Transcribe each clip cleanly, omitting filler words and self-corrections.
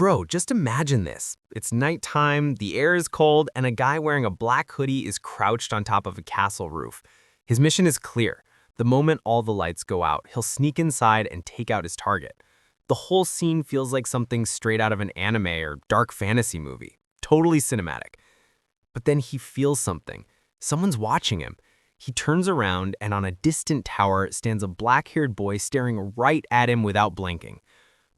Bro, just imagine this. It's nighttime, the air is cold, and a guy wearing a black hoodie is crouched on top of a castle roof. His mission is clear. The moment all the lights go out, he'll sneak inside and take out his target. The whole scene feels like something straight out of an anime or dark fantasy movie. Totally cinematic. But then he feels something. Someone's watching him. He turns around, and on a distant tower stands a black-haired boy staring right at him without blinking.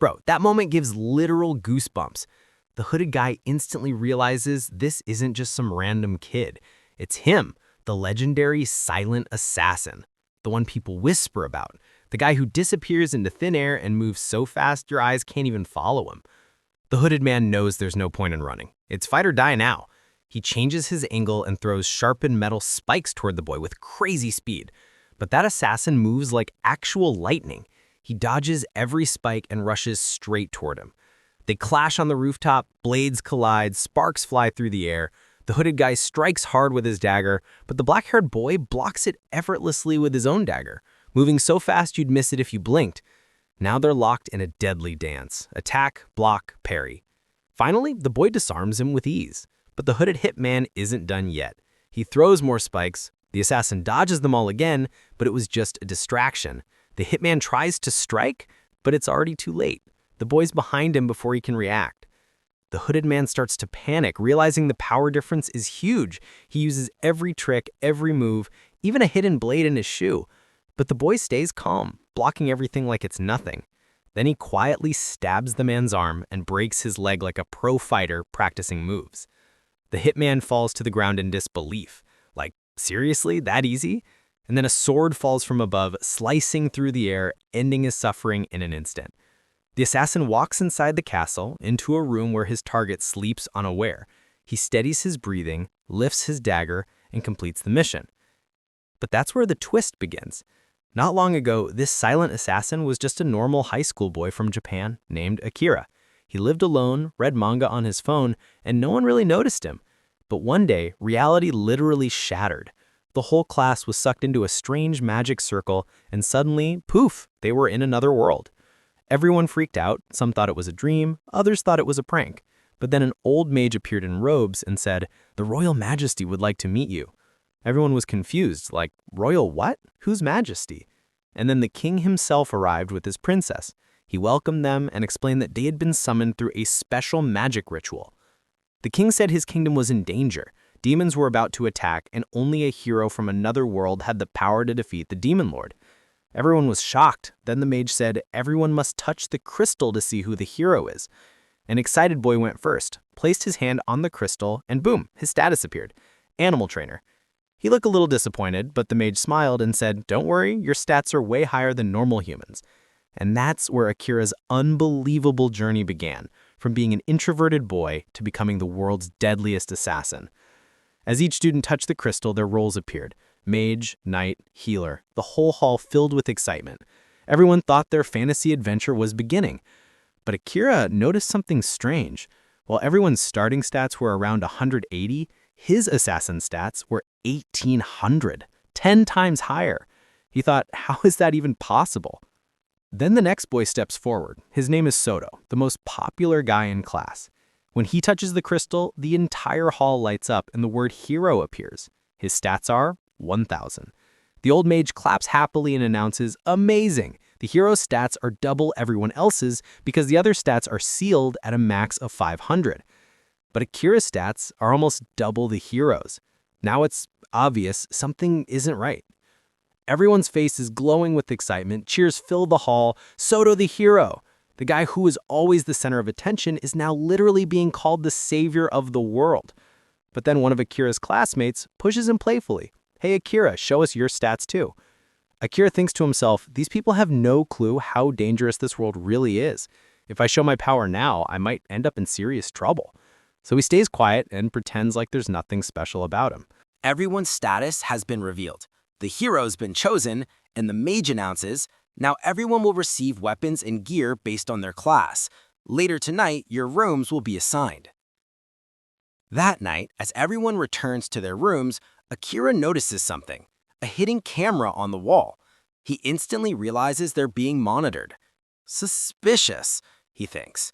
Bro, that moment gives literal goosebumps. The hooded guy instantly realizes this isn't just some random kid. It's him, the legendary silent assassin, the one people whisper about, the guy who disappears into thin air and moves so fast your eyes can't even follow him. The hooded man knows there's no point in running. It's fight or die now. He changes his angle and throws sharpened metal spikes toward the boy with crazy speed. But that assassin moves like actual lightning. He dodges every spike and rushes straight toward him. They clash on the rooftop, blades collide, sparks fly through the air. The hooded guy strikes hard with his dagger, but the black-haired boy blocks it effortlessly with his own dagger, moving so fast you'd miss it if you blinked. Now they're locked in a deadly dance. Attack, block, parry. Finally, the boy disarms him with ease. But the hooded hitman isn't done yet. He throws more spikes. The assassin dodges them all again, but it was just a distraction. The hitman tries to strike, but it's already too late. The boy's behind him before he can react. The hooded man starts to panic, realizing the power difference is huge. He uses every trick, every move, even a hidden blade in his shoe. But the boy stays calm, blocking everything like it's nothing. Then he quietly stabs the man's arm and breaks his leg like a pro fighter practicing moves. The hitman falls to the ground in disbelief. Like, seriously, that easy? And then a sword falls from above, slicing through the air, ending his suffering in an instant. The assassin walks inside the castle, into a room where his target sleeps unaware. He steadies his breathing, lifts his dagger, and completes the mission. But that's where the twist begins. Not long ago, this silent assassin was just a normal high school boy from Japan named Akira. He lived alone, read manga on his phone, and no one really noticed him. But one day, reality literally shattered. The whole class was sucked into a strange magic circle, and suddenly, poof, they were in another world. Everyone freaked out. Some thought it was a dream, others thought it was a prank. But then an old mage appeared in robes and said, "The Royal Majesty would like to meet you." Everyone was confused, like, "Royal what? Whose Majesty?" And then the king himself arrived with his princess. He welcomed them and explained that they had been summoned through a special magic ritual. The king said his kingdom was in danger. Demons were about to attack, and only a hero from another world had the power to defeat the demon lord. Everyone was shocked. Then the mage said everyone must touch the crystal to see who the hero is. An excited boy went first, placed his hand on the crystal, and boom, his status appeared. Animal trainer. He looked a little disappointed, but the mage smiled and said, "Don't worry, your stats are way higher than normal humans." And that's where Akira's unbelievable journey began, from being an introverted boy to becoming the world's deadliest assassin. As each student touched the crystal, their roles appeared. Mage, knight, healer, the whole hall filled with excitement. Everyone thought their fantasy adventure was beginning. But Akira noticed something strange. While everyone's starting stats were around 180, his assassin stats were 1,800, 10 times higher. He thought, how is that even possible? Then the next boy steps forward. His name is Soto, the most popular guy in class. When he touches the crystal, the entire hall lights up and the word hero appears. His stats are 1,000. The old mage claps happily and announces, "Amazing! The hero's stats are double everyone else's because the other stats are sealed at a max of 500. But Akira's stats are almost double the hero's. Now it's obvious something isn't right. Everyone's face is glowing with excitement. Cheers fill the hall. Soto the hero. The guy who is always the center of attention is now literally being called the savior of the world. But then one of Akira's classmates pushes him playfully. "Hey Akira, show us your stats too." Akira thinks to himself, these people have no clue how dangerous this world really is. If I show my power now, I might end up in serious trouble. So he stays quiet and pretends like there's nothing special about him. Everyone's status has been revealed. The hero's been chosen, and the mage announces, "Now everyone will receive weapons and gear based on their class. Later tonight, your rooms will be assigned." That night, as everyone returns to their rooms, Akira notices something, a hidden camera on the wall. He instantly realizes they're being monitored. Suspicious, he thinks.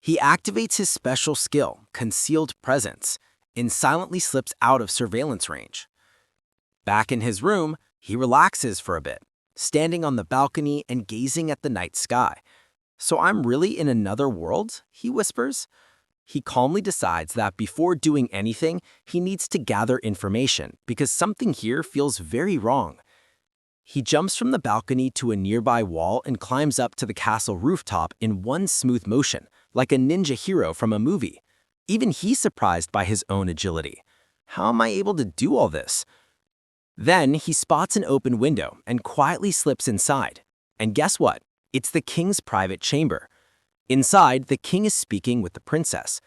He activates his special skill, Concealed Presence, and silently slips out of surveillance range. Back in his room, he relaxes for a bit, standing on the balcony and gazing at the night sky. "So I'm really in another world?" he whispers. He calmly decides that before doing anything, he needs to gather information because something here feels very wrong. He jumps from the balcony to a nearby wall and climbs up to the castle rooftop in one smooth motion, like a ninja hero from a movie. Even he's surprised by his own agility. How am I able to do all this? Then he spots an open window and quietly slips inside. And guess what? It's the king's private chamber. Inside, the king is speaking with the princess.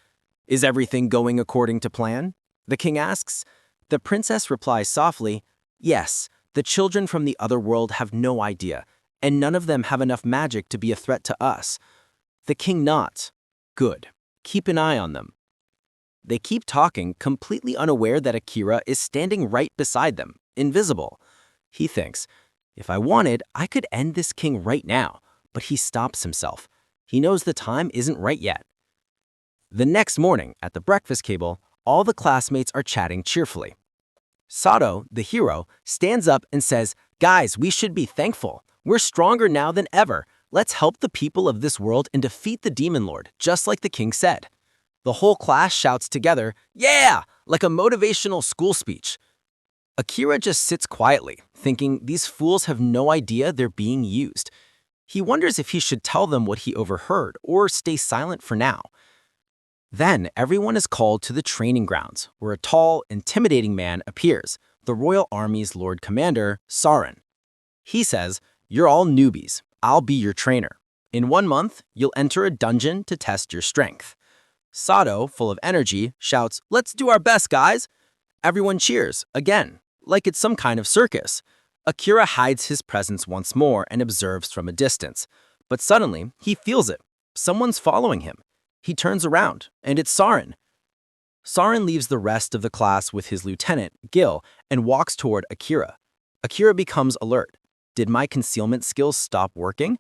"Is everything going according to plan?" the king asks. The princess replies softly, "Yes, the children from the other world have no idea, and none of them have enough magic to be a threat to us." The king nods. "Good. Keep an eye on them." They keep talking, completely unaware that Akira is standing right beside them, invisible. He thinks, "If I wanted, I could end this king right now," but he stops himself. He knows the time isn't right yet. The next morning, at the breakfast table, all the classmates are chatting cheerfully. Sato, the hero, stands up and says, "Guys, we should be thankful. We're stronger now than ever. Let's help the people of this world and defeat the demon lord, just like the king said." The whole class shouts together, "Yeah!" like a motivational school speech. Akira just sits quietly, thinking these fools have no idea they're being used. He wonders if he should tell them what he overheard or stay silent for now. Then everyone is called to the training grounds, where a tall, intimidating man appears, the royal army's Lord Commander, Sarin. He says, "You're all newbies. I'll be your trainer. In 1 month, you'll enter a dungeon to test your strength." Sato, full of energy, shouts, "Let's do our best, guys!" Everyone cheers, again, like it's some kind of circus. Akira hides his presence once more and observes from a distance. But suddenly, he feels it. Someone's following him. He turns around, and it's Sarin. Sarin leaves the rest of the class with his lieutenant, Gil, and walks toward Akira. Akira becomes alert. Did my concealment skills stop working?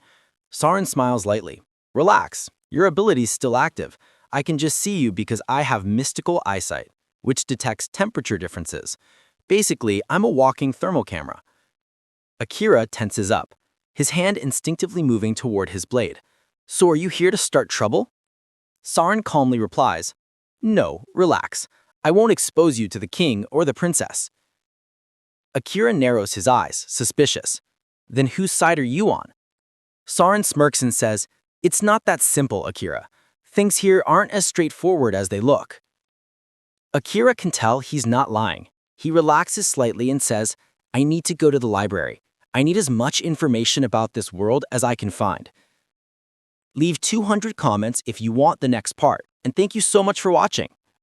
Sarin smiles lightly. "Relax, your ability's still active. I can just see you because I have mystical eyesight, which detects temperature differences. Basically, I'm a walking thermal camera." Akira tenses up, his hand instinctively moving toward his blade. "So are you here to start trouble?" Sarin calmly replies, "No, relax. I won't expose you to the king or the princess." Akira narrows his eyes, suspicious. "Then whose side are you on?" Sarin smirks and says, "It's not that simple, Akira. Things here aren't as straightforward as they look." Akira can tell he's not lying. He relaxes slightly and says, "I need to go to the library. I need as much information about this world as I can find." Leave 200 comments if you want the next part, and thank you so much for watching.